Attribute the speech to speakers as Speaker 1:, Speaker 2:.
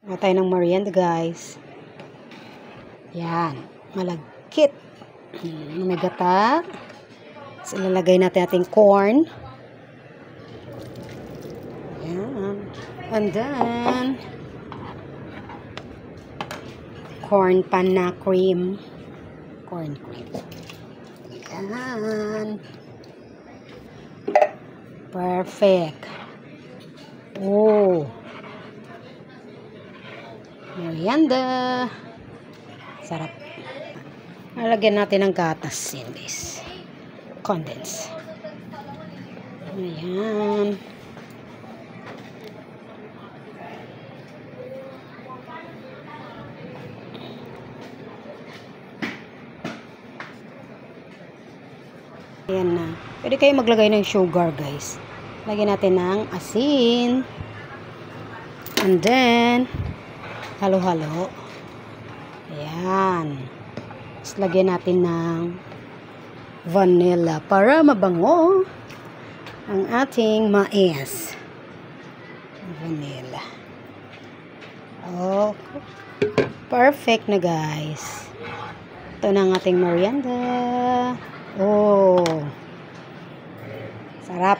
Speaker 1: Tayo ng merienda, guys. Yan. Malagkit. May gata. So, ilalagay natin ating corn. Yan. And then, corn panna cream. Corn cream. Yan. Perfect. Oh. Merienda. Sarap. Lalagyan natin ng gatas in this. Condense. Ayan. Ayan na. Pwede kayo maglagay ng sugar, guys. Lagyan natin ng asin. And then, halo-halo. Ayan. Tapos lagyan natin ng vanilla para mabango ang ating mais. Vanilla. Oh, perfect na, guys. Ito na ang ating merienda. Oh, sarap.